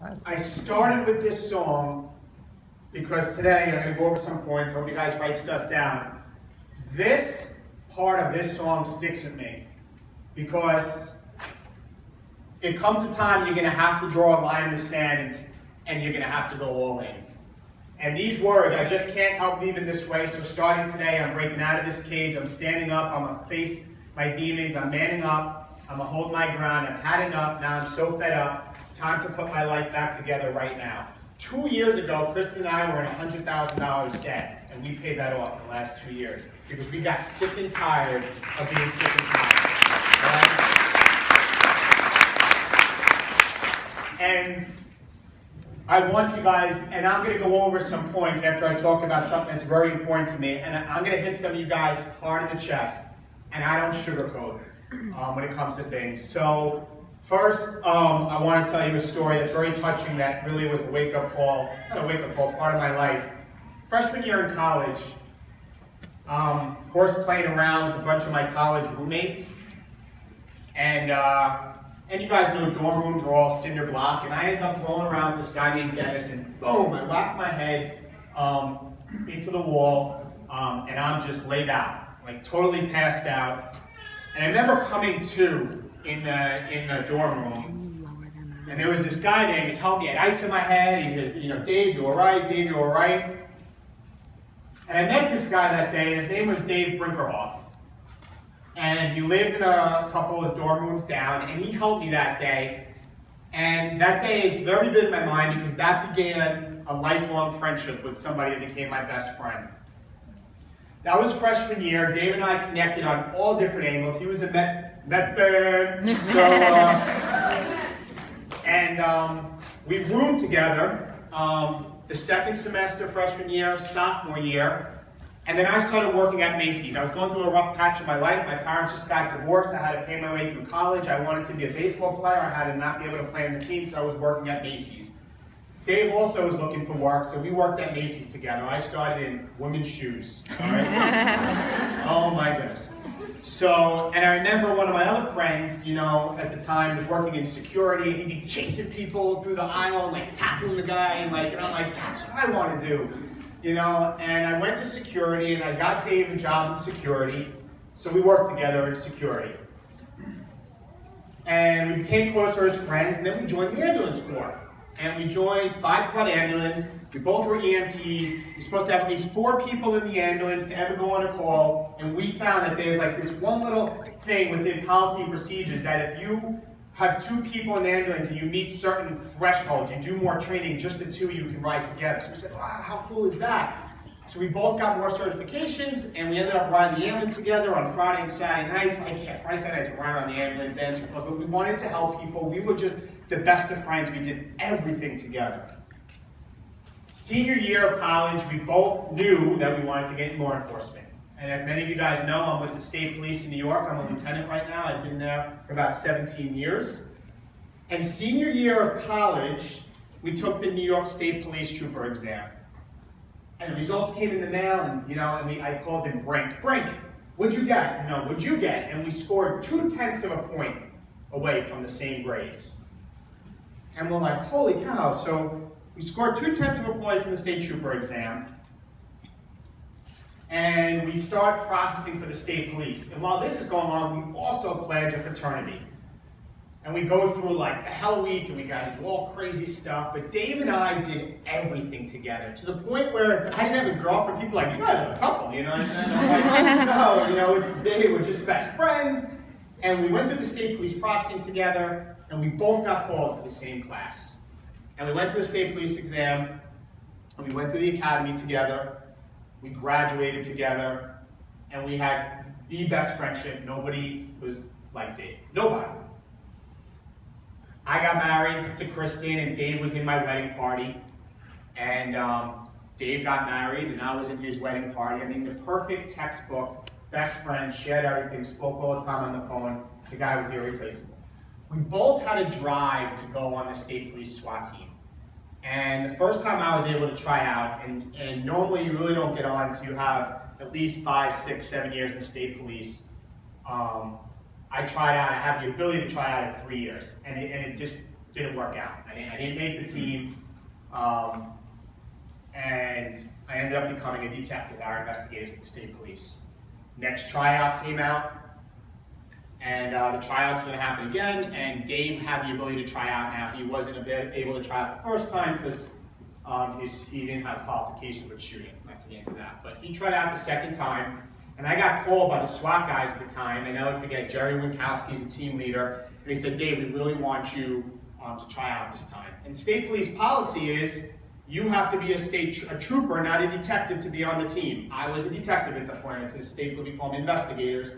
I started with this song because today I'm going to go over some points. I hope you guys write stuff down. This part of this song sticks with me because it comes a time you're going to have to draw a line in the sand and you're going to have to go all in. And these words, I just can't help leaving this way. So starting today, I'm breaking out of this cage. I'm standing up. I'm going to face my demons. I'm manning up. I'm going to hold my ground. I've had enough. Now I'm so fed up. Time to put my life back together right now. 2 years ago, Kristen and I were in $100,000 debt, and we paid that off in the last 2 years because we got sick and tired of being sick and tired. Right? And I want you guys, and I'm going to go over some points after I talk about something that's very important to me, and I'm going to hit some of you guys hard in the chest, and I don't sugarcoat when it comes to things. So first, I want to tell you a story that's very touching that really was a wake-up call, not a wake-up call, part of my life. Freshman year in college, horse playing around with a bunch of my college roommates, and you guys know dorm rooms are all cinder block, and I ended up rolling around with this guy named Dennis, and boom, I whacked my head into the wall, and I'm just laid out, like totally passed out. And I remember coming to in the dorm room, and there was this guy there. He was helping me. He had ice in my head. He said, Dave, you all right? Dave, you all right? And I met this guy that day, and his name was Dave Brinkerhoff. And he lived in a couple of dorm rooms down, and he helped me that day. And that day is very good in my mind because that began a lifelong friendship with somebody that became my best friend. That was freshman year. Dave and I connected on all different angles. He was a Met fan, and we roomed together the second semester freshman year, sophomore year, and then I started working at Macy's. I was going through a rough patch of my life. My parents just got divorced. I had to pay my way through college. I wanted to be a baseball player. I had to not be able to play in the team, so I was working at Macy's. Dave also was looking for work, so we worked at Macy's together. I started in women's shoes. All right? Oh my goodness. So, and I remember one of my other friends, at the time was working in security. He'd be chasing people through the aisle and like tackling the guy, and I'm like, that's what I want to do, And I went to security, and I got Dave a job in security. So we worked together in security, and we became closer as friends. And then we joined the ambulance corps. And we joined 5 Quad Ambulance. We both were EMTs. You're supposed to have at least 4 people in the ambulance to ever go on a call. And we found that there's like this one little thing within policy and procedures that if you have 2 people in the ambulance and you meet certain thresholds, you do more training, just the 2 of you can ride together. So we said, wow, how cool is that? So we both got more certifications, and we ended up riding the ambulance together on Friday and Saturday nights. Friday, Saturday nights, we ride on the ambulance, but we wanted to help people. We were just the best of friends. We did everything together. Senior year of college, we both knew that we wanted to get in law enforcement. And as many of you guys know, I'm with the state police in New York. I'm a lieutenant right now. I've been there for about 17 years. And senior year of college, we took the New York State Police Trooper exam. And the results came in the mail, and I called him Brink. Brink, what'd you get? What'd you get? And we scored 0.2 of a point away from the same grade. And we're like, holy cow. So we scored 0.2 of a point from the state trooper exam. And we start processing for the state police. And while this is going on, we also pledge a fraternity. And we go through like the Hell Week, and we got to do all crazy stuff. But Dave and I did everything together to the point where I didn't have a girlfriend. People were like, you guys are a couple, And I'm like, no, it's Dave. We're just best friends. And we went through the state police processing together, and we both got called for the same class. And we went to the state police exam, and we went through the academy together. We graduated together, and we had the best friendship. Nobody was like Dave. Nobody. I got married to Kristen, and Dave was in my wedding party. And Dave got married, and I was in his wedding party. I mean, the perfect textbook, best friend, shared everything, spoke all the time on the phone. The guy was irreplaceable. We both had a drive to go on the state police SWAT team. And the first time I was able to try out, and normally you really don't get on until you have at least 5, 6, 7 years in the state police. I tried out, I have the ability to try out at 3 years. And it just didn't work out. I didn't make the team, and I ended up becoming a detective, our investigators with the state police. Next tryout came out, and the tryouts were going to happen again, and Dave had the ability to try out now. He wasn't able to try out the first time because he didn't have qualifications with shooting, not to get into that. But he tried out the second time, and I got called by the SWAT guys at the time. I never forget, Jerry Winkowski's a team leader, and he said, Dave, we really want you to try out this time. And the state police policy is, you have to be a trooper, not a detective, to be on the team. I was a detective at the point. It's a state police, we call them investigators.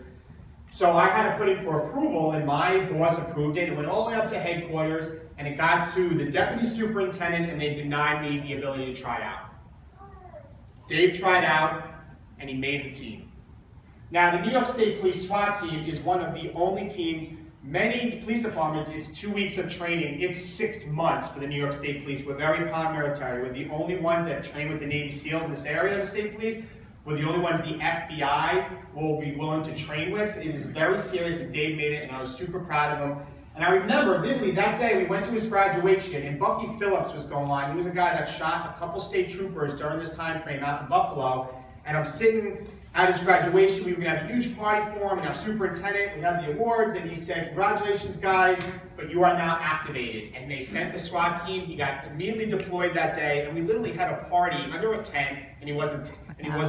So I had to put in for approval, and my boss approved it. It went all the way up to headquarters, and it got to the deputy superintendent, and they denied me the ability to try out. Dave tried out, and he made the team. Now, the New York State Police SWAT team is one of the only teams. Many police departments, it's 2 weeks of training. It's 6 months for the New York State Police. We're very paramilitary. We're the only ones that train with the Navy SEALs in this area of the state police. We're the only ones the FBI will be willing to train with. It is very serious, and Dave made it, and I was super proud of him. And I remember vividly that day we went to his graduation, and Bucky Phillips was going on. He was a guy that shot a couple state troopers during this time frame out in Buffalo. And I'm sitting at his graduation. We were going to have a huge party for him, and our superintendent, we had the awards, and he said, congratulations, guys, but you are now activated. And they sent the SWAT team. He got immediately deployed that day, and we literally had a party under a tent, and he wasn't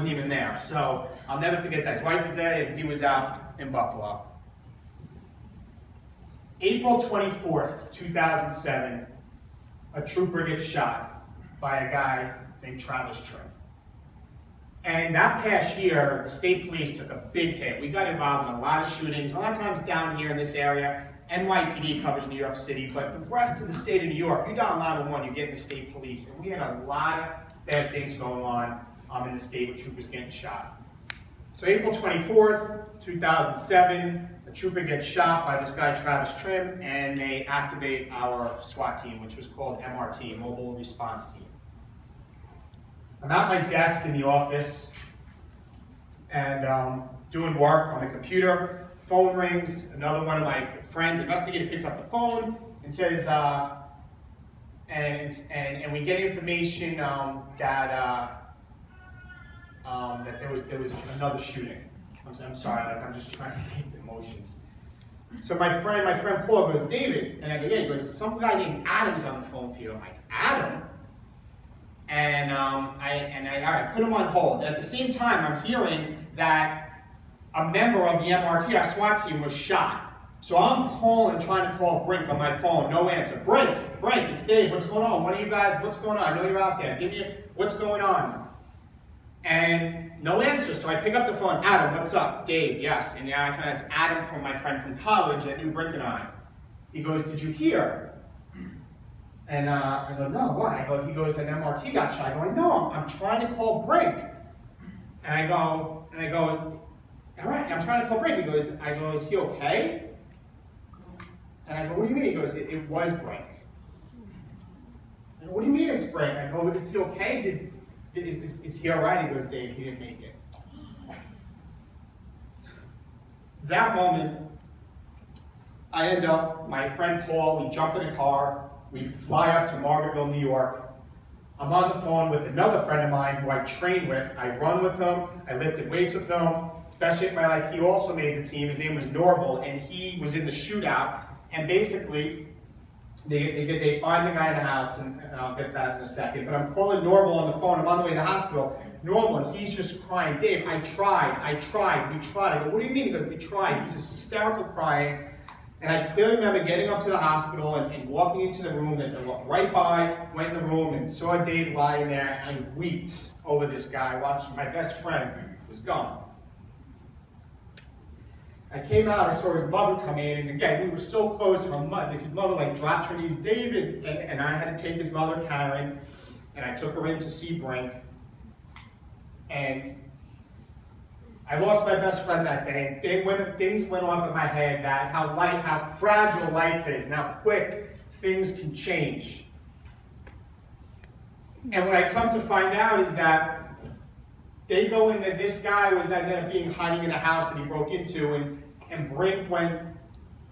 even there. So I'll never forget that. His wife was there, and he was out in Buffalo. April 24th, 2007, a trooper gets shot by a guy named Travis Trim. And that past year, the state police took a big hit. We got involved in a lot of shootings, a lot of times down here in this area. NYPD covers New York City, but the rest of the state of New York, you dial 911, you get in the state police. And we had a lot of bad things going on in the state with troopers getting shot. So April 24th, 2007, a trooper gets shot by this guy, Travis Trim, and they activate our SWAT team, which was called MRT, Mobile Response Team. I'm at my desk in the office and doing work on the computer. Phone rings. Another one of my friends, investigator, picks up the phone and says, and we get information that there was another shooting. I'm sorry, I'm just trying to keep the emotions. So my friend Paul goes, David, and I go, yeah. He goes, some guy named Adam's on the phone for you. I'm like, Adam? And I put him on hold. At the same time, I'm hearing that a member of the MRT, our SWAT team, was shot. So I'm calling, trying to call Brink on my phone. No answer. Brink, it's Dave. What's going on? One of you guys, what's going on? I know you're out there. Give me what's going on. And no answer. So I pick up the phone. Adam, what's up? Dave, yes. And now I find out it's Adam from my friend from college that knew Brink and I. He goes, did you hear? And I go, no, what? He goes, an MRT got shot. I go, no, I'm trying to call Brink. And I go, all right, I'm trying to call Brink. He goes, is he okay? And I go, what do you mean? He goes, it was Brink. I go, what do you mean it's Brink? I go, is he okay? Is he all right? He goes, Dave, he didn't make it. That moment, I end up, my friend Paul, we jump in a car, we fly up to Margaretville, New York. I'm on the phone with another friend of mine who I train with. I run with him, I lifted weights with him. Best shape of my life. He also made the team. His name was Norval, and he was in the shootout. And basically, they find the guy in the house, and I'll get that in a second. But I'm calling Norval on the phone. I'm on the way to the hospital. Norval, and he's just crying. Dave, I tried, we tried. I go, what do you mean? He goes, we tried. He's hysterical crying. And I clearly remember getting up to the hospital and walking into the room, and I walked right by, went in the room, and saw Dave lying there, and I wept over this guy, watching my best friend was gone. I came out, I saw his mother come in, and again, we were so close. His mother like dropped her knees, David, and I had to take his mother, Karen, and I took her in to see Brink. And I lost my best friend that day. Things went off in my head that how fragile life is, and how quick things can change. And what I come to find out is that they go in that this guy was ended up being hiding in a house that he broke into, and Brink went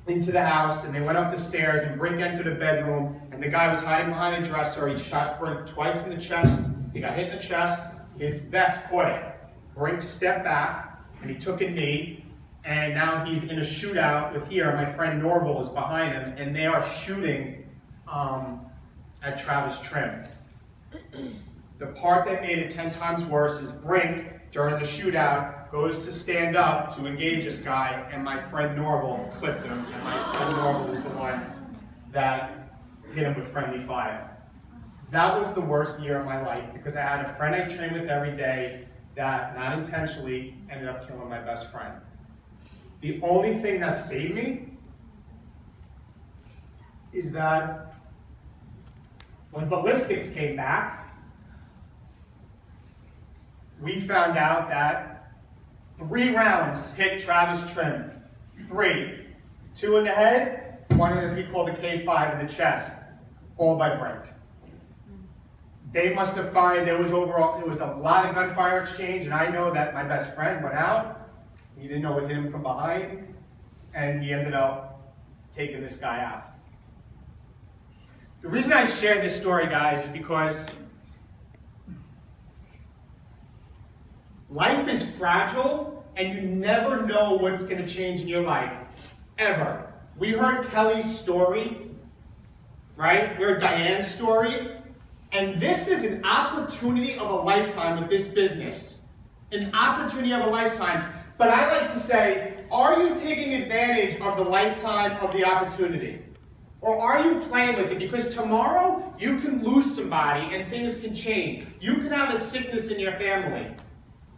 into the house, and they went up the stairs, and Brink entered the bedroom, and the guy was hiding behind a dresser. He shot Brink twice in the chest. He got hit in the chest. His vest caught it. Brink stepped back, and he took a knee, and now he's in a shootout with here. My friend Norval is behind him, and they are shooting at Travis Trim. The part that made it 10 times worse is Brink, during the shootout, goes to stand up to engage this guy, and my friend Norval clipped him, and my friend Norval was the one that hit him with friendly fire. That was the worst year of my life, because I had a friend I trained with every day that, not intentionally, ended up killing my best friend. The only thing that saved me is that when ballistics came back, we found out that 3 rounds hit Travis Trim. 3. 2 in the head, 1 in, as we call the K5, in the chest, all by Brink. They must have fired, there was a lot of gunfire exchange, and I know that my best friend went out. He didn't know what hit him from behind, and he ended up taking this guy out. The reason I share this story, guys, is because life is fragile, and you never know what's going to change in your life, ever. We heard Kelly's story, right? We heard Diane's story, and this is an opportunity of a lifetime with this business. An opportunity of a lifetime. But I like to say, are you taking advantage of the lifetime of the opportunity? Or are you playing with it? Because tomorrow, you can lose somebody and things can change. You can have a sickness in your family.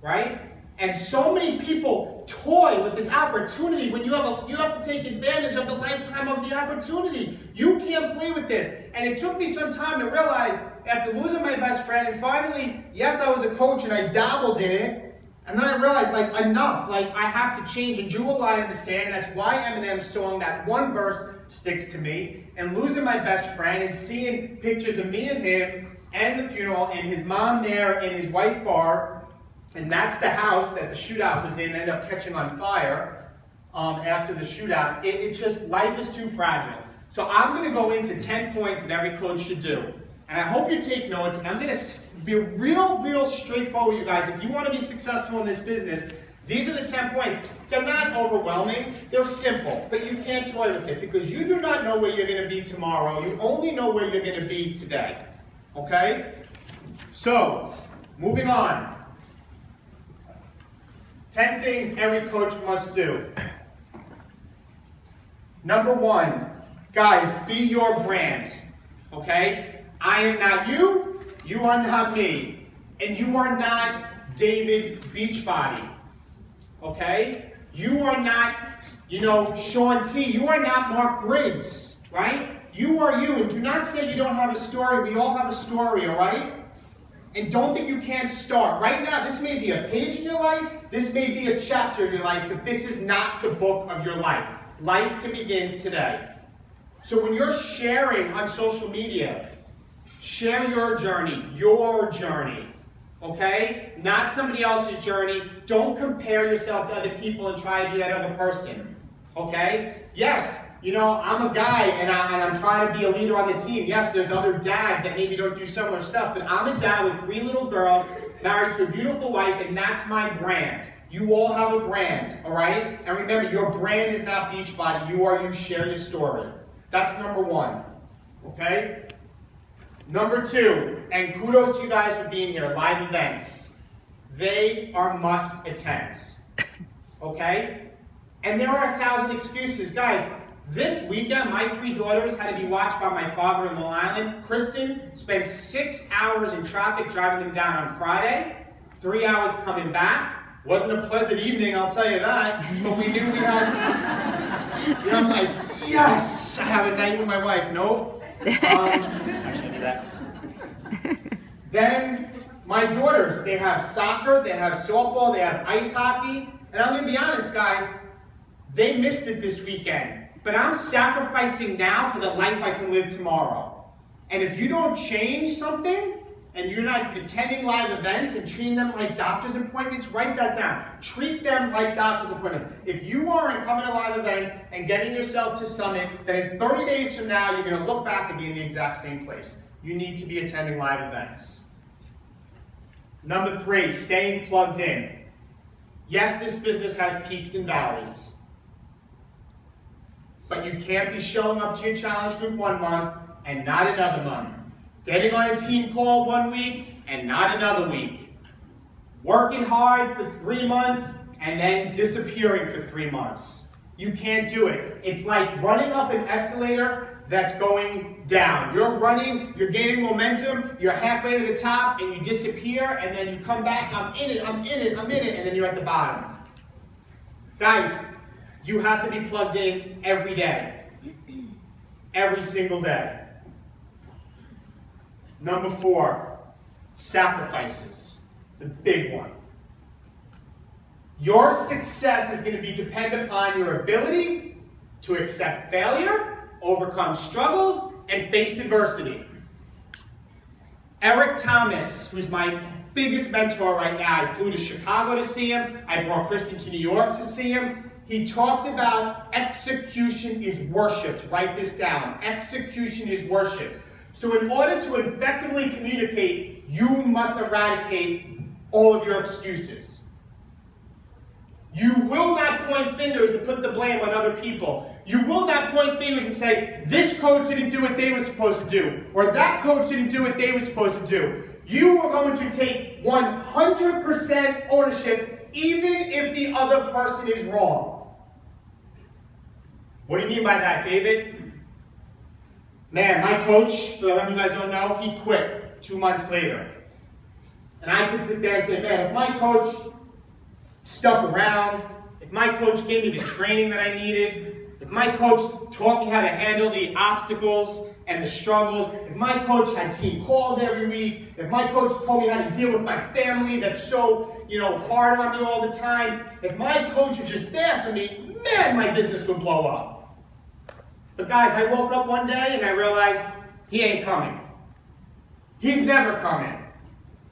Right? And so many people toy with this opportunity when you have to take advantage of the lifetime of the opportunity. You can't play with this. And it took me some time to realize, after losing my best friend, and finally, yes, I was a coach and I dabbled in it, and then I realized, like, enough, like, I have to change and drew a line in the sand. That's why Eminem's song, that one verse, sticks to me. And losing my best friend and seeing pictures of me and him and the funeral and his mom there and his wife Barb. And that's the house that the shootout was in, ended up catching on fire after the shootout. It just, life is too fragile. So I'm going to go into 10 points that every coach should do. And I hope you take notes, and I'm going to be real straightforward with you guys. If you want to be successful in this business, these are the 10 points. They're not overwhelming, they're simple, but you can't toy with it because you do not know where you're going to be tomorrow. You only know where you're going to be today. Okay? So, moving on. 10 things every coach must do. Number 1, guys, be your brand. Okay? I am not you, you are not me, and you are not David Beachbody. Okay? You are not, Sean T. You are not Mark Briggs, right? You are you, and do not say you don't have a story. We all have a story, all right? And don't think you can't start. Right now, this may be a page in your life, this may be a chapter in your life, but this is not the book of your life. Life can begin today. So when you're sharing on social media, share your journey, okay? Not somebody else's journey. Don't compare yourself to other people and try to be that other person, okay? Yes, I'm a guy and I'm trying to be a leader on the team. Yes, there's other dads that maybe don't do similar stuff, but I'm a dad with 3 little girls, married to a beautiful wife, and that's my brand. You all have a brand, all right? And remember, your brand is not Beachbody. You share your story. That's number 1, okay? Number 2, and kudos to you guys for being here, live events. They are must-attends, okay? And there are 1,000 excuses. Guys, this weekend, my 3 daughters had to be watched by my father in Long Island. Kristen spent 6 hours in traffic driving them down on Friday, 3 hours coming back. Wasn't a pleasant evening, I'll tell you that, but we knew we had, I'm like, yes, I have a night with my wife. Nope. Actually, I do that. Then, my daughters, they have soccer, they have softball, they have ice hockey, and I'm going to be honest, guys, they missed it this weekend. But I'm sacrificing now for the life I can live tomorrow. And if you don't change something, and you're not attending live events and treating them like doctor's appointments, write that down. Treat them like doctor's appointments. If you aren't coming to live events and getting yourself to Summit, then in 30 days from now, you're going to look back and be in the exact same place. You need to be attending live events. Number 3, staying plugged in. Yes, this business has peaks and valleys, but you can't be showing up to your challenge group one month and not another month. Getting on a team call one week and not another week. Working hard for 3 months and then disappearing for 3 months. You can't do it. It's like running up an escalator that's going down. You're running, you're gaining momentum, you're halfway to the top and you disappear and then you come back, I'm in it, I'm in it, I'm in it, and then you're at the bottom. Guys, you have to be plugged in every day. Every single day. Number 4, sacrifices. It's a big one. Your success is going to be dependent upon your ability to accept failure, overcome struggles, and face adversity. Eric Thomas, who's my biggest mentor right now, I flew to Chicago to see him, I brought Kristen to New York to see him. He talks about execution is worshipped. Write this down. Execution is worshipped. So in order to effectively communicate, you must eradicate all of your excuses. You will not point fingers and put the blame on other people. You will not point fingers and say, this coach didn't do what they were supposed to do, or that coach didn't do what they were supposed to do. You are going to take 100% ownership, even if the other person is wrong. What do you mean by that, David? Man, my coach, for you guys don't know, he quit 2 months later. And I could sit there and say, man, if my coach stuck around, if my coach gave me the training that I needed, if my coach taught me how to handle the obstacles and the struggles, if my coach had team calls every week, if my coach told me how to deal with my family that's so, hard on me all the time, if my coach was just there for me, man, my business would blow up. But guys, I woke up one day and I realized he ain't coming. He's never coming.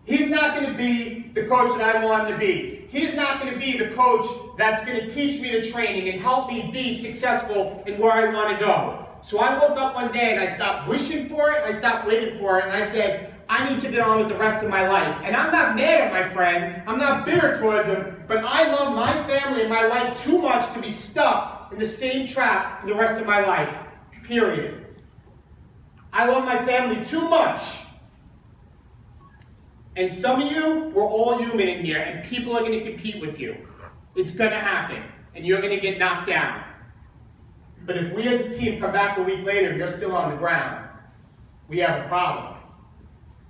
He's not going to be the coach that I want him to be. He's not going to be the coach that's going to teach me the training and help me be successful in where I want to go. So I woke up one day and I stopped wishing for it, and I stopped waiting for it, and I said, I need to get on with the rest of my life. And I'm not mad at my friend, I'm not bitter towards him, but I love my family and my life too much to be stuck in the same trap for the rest of my life, period. I love my family too much. And some of you, we're all human in here, and people are going to compete with you. It's going to happen, and you're going to get knocked down. But if we as a team come back a week later and you're still on the ground, we have a problem.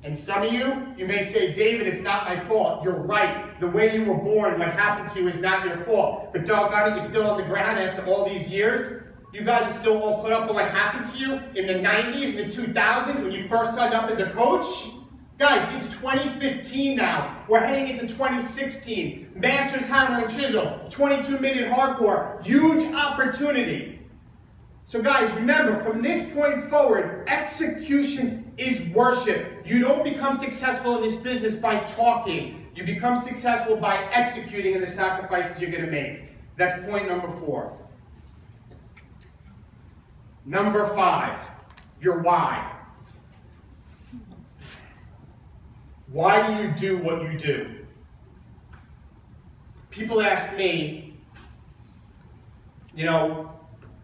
And some of you, you may say, David, it's not my fault. You're right. The way you were born, what happened to you is not your fault. But doggone it, you're still on the ground after all these years. You guys are still all put up with what happened to you in the 90s and the 2000s when you first signed up as a coach. Guys, it's 2015 now. We're heading into 2016. Masters Hammer and Chisel, 22-minute hardcore, huge opportunity. So guys, remember, from this point forward, execution is worship. You don't become successful in this business by talking. You become successful by executing in the sacrifices you're going to make. That's point number 4. Number 5, your why. Why do you do what you do? People ask me,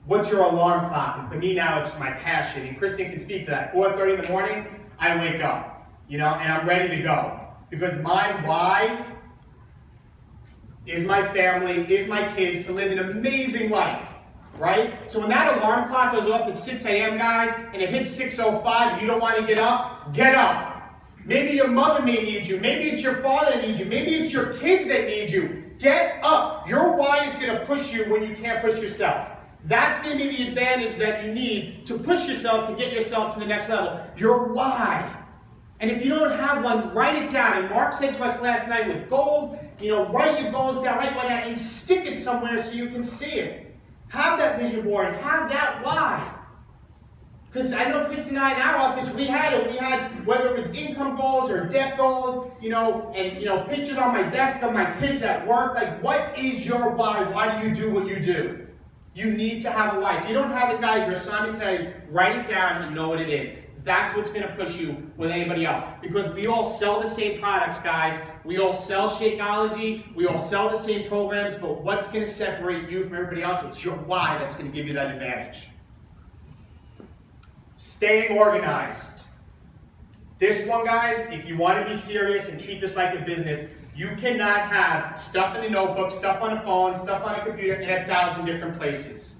what's your alarm clock? And for me now, it's my passion. And Kristen can speak to that. 4:30 in the morning, I wake up, and I'm ready to go. Because my why is my family, is my kids, to live an amazing life, right? So when that alarm clock goes off at 6 a.m., guys, and it hits 6:05 and you don't want to get up, get up. Maybe your mother may need you. Maybe it's your father that needs you. Maybe it's your kids that need you. Get up. Your why is going to push you when you can't push yourself. That's going to be the advantage that you need to push yourself, to get yourself to the next level. Your why. And if you don't have one, write it down. And Mark said to us last night with goals, write your goals down, write one down, and stick it somewhere so you can see it. Have that vision board. Have that why. Because I know Chris and I in our office, we had whether it was income goals or debt goals, and pictures on my desk of my kids at work. Like, what is your why? Why do you do what you do? You need to have a why. If you don't have it, guys, your assignment today is write it down and know what it is. That's what's going to push you with anybody else. Because we all sell the same products, guys. We all sell Shakeology. We all sell the same programs. But what's going to separate you from everybody else? It's your why that's going to give you that advantage. Staying organized. This one, guys, if you want to be serious and treat this like a business, you cannot have stuff in a notebook, stuff on a phone, stuff on a computer in 1,000 different places.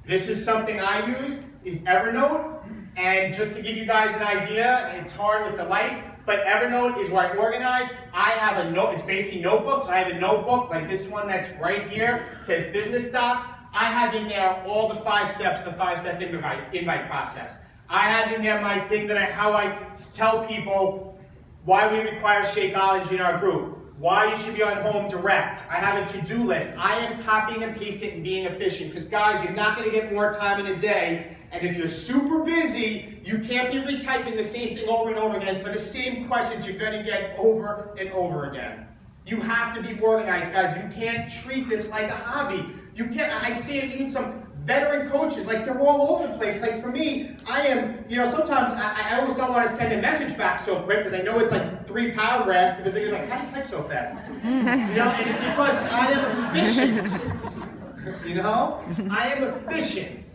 This is something I use, is Evernote. And just to give you guys an idea, it's hard with the lights, but Evernote is where I organize. I have a note, it's basically notebooks. I have a notebook like this one that's right here. It says business docs. I have in there all the 5 steps, the 5-step invite process. I have in there my thing how I tell people why we require Shakeology in our group, why you should be on home direct. I have a to-do list. I am copying and pasting and being efficient because, guys, you're not going to get more time in a day. And if you're super busy, you can't be retyping the same thing over and over again for the same questions you're going to get over and over again. You have to be organized, guys. You can't treat this like a hobby. You can't. I see it in some veteran coaches, like they're all over the place. Like for me, I am, sometimes I almost don't want to send a message back so quick because I know it's like 3 paragraphs because they're like, how do you type so fast? And it's because I am efficient. I am efficient.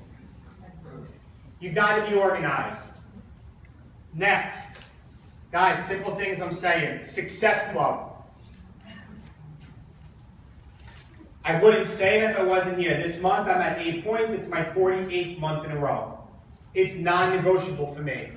You got to be organized. Next, guys, simple things I'm saying. Success Club. I wouldn't say it if I wasn't here. This month I'm at 8 points. It's my 48th month in a row. It's non-negotiable for me.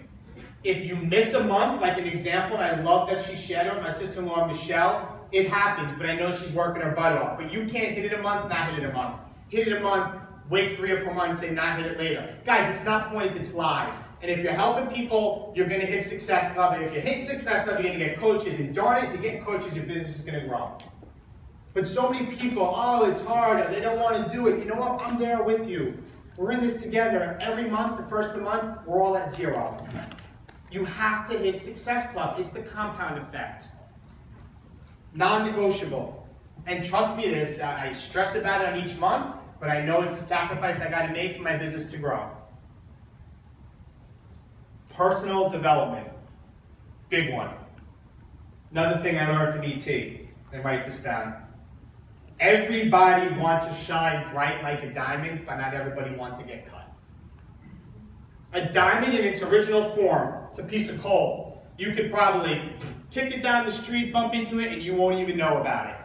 If you miss a month, like an example, and I love that she shared it with my sister-in-law, Michelle, it happens, but I know she's working her butt off. But you can't hit it a month, not hit it a month. Hit it a month, wait 3 or 4 months, and not hit it later. Guys, it's not points, it's lives. And if you're helping people, you're going to hit Success Club. And if you hit Success Club, you're going to get coaches. And darn it, if you get coaches, your business is going to grow. But so many people, oh, it's hard, they don't want to do it. You know what? I'm there with you. We're in this together. Every month, the first of the month, we're all at 0. You have to hit Success Club. It's the compound effect. Non-negotiable. And trust me, I stress about it on each month, but I know it's a sacrifice I got to make for my business to grow. Personal development. Big one. Another thing I learned from ET. And write this down. Everybody wants to shine bright like a diamond, but not everybody wants to get cut. A diamond in its original form, it's a piece of coal. You could probably kick it down the street, bump into it, and you won't even know about it.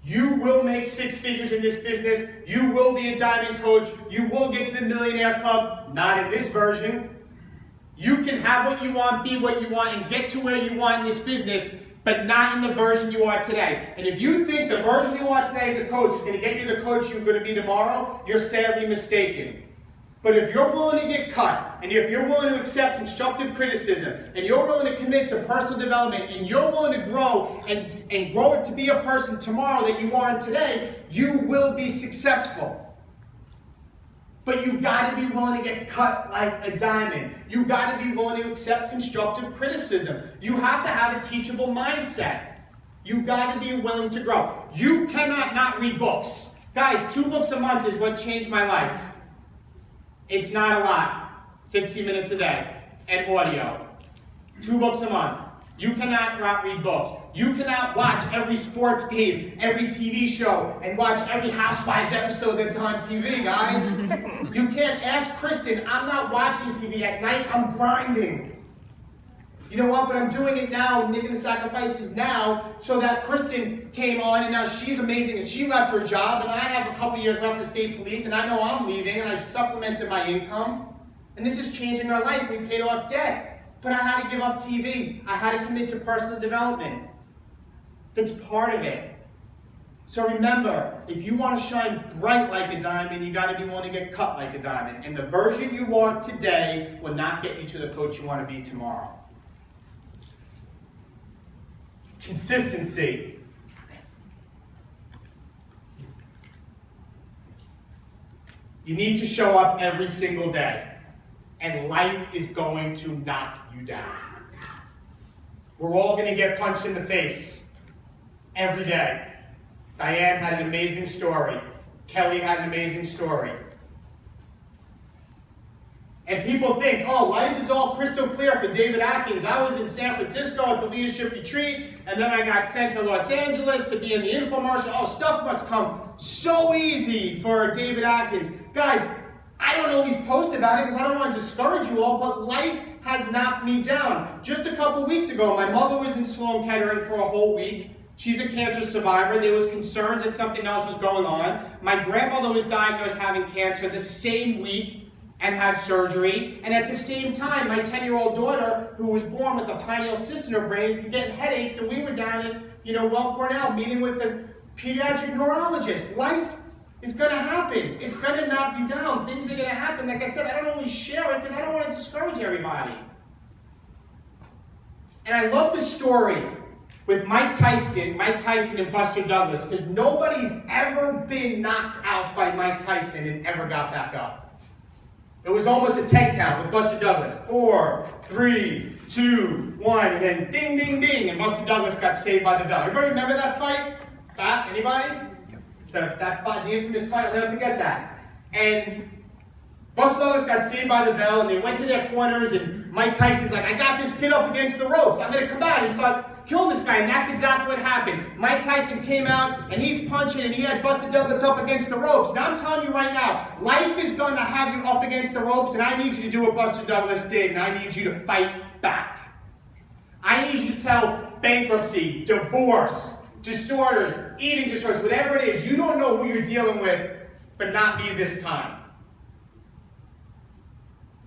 You will make 6 figures in this business. You will be a diamond coach. You will get to the millionaire club. Not in this version. You can have what you want, be what you want, and get to where you want in this business, but not in the version you are today. And if you think the version you are today as a coach is going to get you the coach you're going to be tomorrow, you're sadly mistaken. But if you're willing to get cut, and if you're willing to accept constructive criticism, and you're willing to commit to personal development, and you're willing to grow and grow it to be a person tomorrow that you are today, you will be successful. But you got to be willing to get cut like a diamond. You got to be willing to accept constructive criticism. You have to have a teachable mindset. You got to be willing to grow. You cannot not read books. Guys, 2 books a month is what changed my life. It's not a lot. 15 minutes a day. And audio. 2 books a month. You cannot not read books. You cannot watch every sports game, every TV show, and watch every Housewives episode that's on TV, guys. You can't ask Kristen, I'm not watching TV at night, I'm grinding. You know what, but I'm doing it now, making the sacrifices now, so that Kristen came on, and now she's amazing, and she left her job, and I have a couple years left in the state police, and I know I'm leaving, and I've supplemented my income, and this is changing our life. We paid off debt. But I had to give up TV. I had to commit to personal development. That's part of it. So remember, if you want to shine bright like a diamond, you got to be willing to get cut like a diamond. And the version you are today will not get you to the coach you want to be tomorrow. Consistency. You need to show up every single day. And life is going to knock you down. We're all going to get punched in the face every day. Diane had an amazing story. Kelly had an amazing story. And people think, oh, life is all crystal clear for David Atkins. I was in San Francisco at the leadership retreat, and then I got sent to Los Angeles to be in the infomercial. Oh, stuff must come so easy for David Atkins. Guys, I don't always post about it because I don't want to discourage you all, but life has knocked me down. Just a couple weeks ago, my mother was in Sloan Kettering for a whole week. She's a cancer survivor. There was concerns that something else was going on. My grandmother was diagnosed having cancer the same week and had surgery. And at the same time, my 10-year-old daughter, who was born with a pineal cyst in her brain, is getting headaches, and we were down in Well Cornell meeting with a pediatric neurologist. Life is going to happen. It's going to knock you down. Things are going to happen. Like I said, I don't always share it because I don't want to discourage everybody. And I love the story with Mike Tyson and Buster Douglas, because nobody's ever been knocked out by Mike Tyson and ever got back up. It was almost a 10 count with Buster Douglas. 4, 3, 2, 1, and then ding, ding, ding, and Buster Douglas got saved by the bell. Everybody remember that fight? Anybody? That fight, the infamous fight, I'll never forget that. And Buster Douglas got saved by the bell, and they went to their corners, and Mike Tyson's like, I got this kid up against the ropes. I'm going to come out and start killing this guy, and that's exactly what happened. Mike Tyson came out, and he's punching, and he had Buster Douglas up against the ropes. Now I'm telling you right now, life is going to have you up against the ropes, and I need you to do what Buster Douglas did, and I need you to fight back. I need you to tell bankruptcy, divorce, disorders, eating disorders, whatever it is, you don't know who you're dealing with, but not me this time.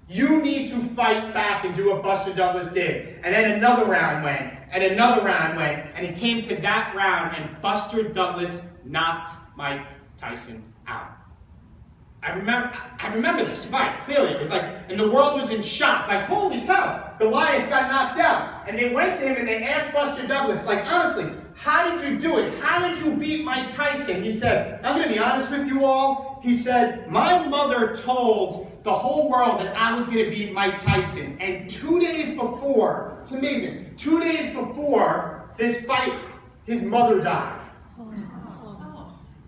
You need to fight back and do what Buster Douglas did. And then another round went, and another round went, and it came to that round, and Buster Douglas knocked Mike Tyson out. I remember this fight, clearly. It was like, and the world was in shock, like, holy cow, Goliath got knocked out. And they went to him and they asked Buster Douglas, like, honestly, how did you do it? How did you beat Mike Tyson? He said, I'm going to be honest with you all. He said, my mother told the whole world that I was going to beat Mike Tyson. And 2 days before, it's amazing, 2 days before this fight, his mother died.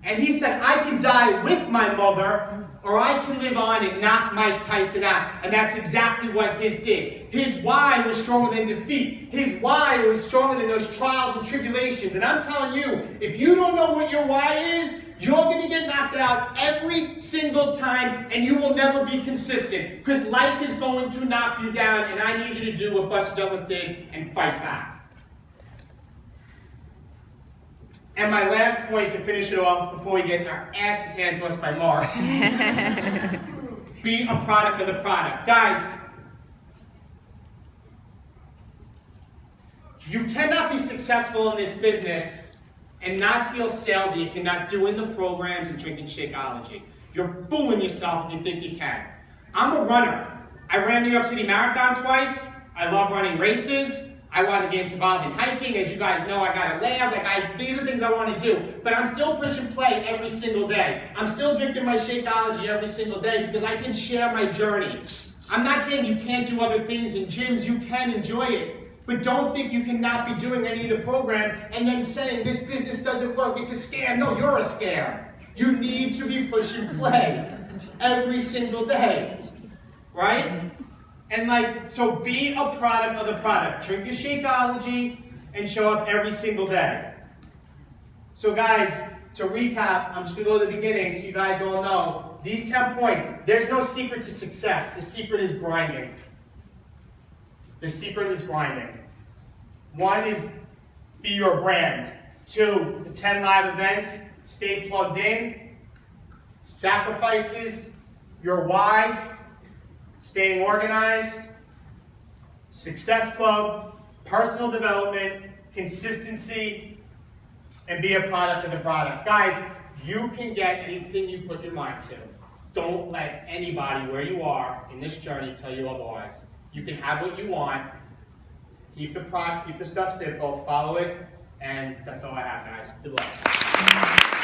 And he said, I can die with my mother, or I can live on and knock Mike Tyson out. And that's exactly what his did. His why was stronger than defeat. His why was stronger than those trials and tribulations. And I'm telling you, if you don't know what your why is, you're going to get knocked out every single time, and you will never be consistent. Because life is going to knock you down, and I need you to do what Buster Douglas did and fight back. And my last point to finish it off before we get our asses handed to us by Mark. Be a product of the product. Guys, you cannot be successful in this business and not feel salesy if you're not doing the programs and drinking Shakeology. You're fooling yourself if you think you can. I'm a runner. I ran New York City Marathon twice. I love running races. I want to get involved in hiking. As you guys know, I got a lab. These are things I want to do. But I'm still push and play every single day. I'm still drinking my Shakeology every single day because I can share my journey. I'm not saying you can't do other things in gyms. You can enjoy it. But don't think you cannot be doing any of the programs and then saying this business doesn't work. It's a scam. No, you're a scam. You need to be push and play every single day. Right? And so be a product of the product. Drink your Shakeology and show up every single day. So guys, to recap, I'm just going to go to the beginning so you guys all know. These 10 points, there's no secret to success. The secret is grinding. The secret is grinding. 1 is be your brand. 2, the 10 live events, stay plugged in. Sacrifices, your why. Staying organized, Success Club, personal development, consistency, and be a product of the product. Guys, you can get anything you put your mind to. Don't let anybody where you are in this journey tell you otherwise. You can have what you want. Keep the stuff simple, follow it, and that's all I have, guys. Good luck.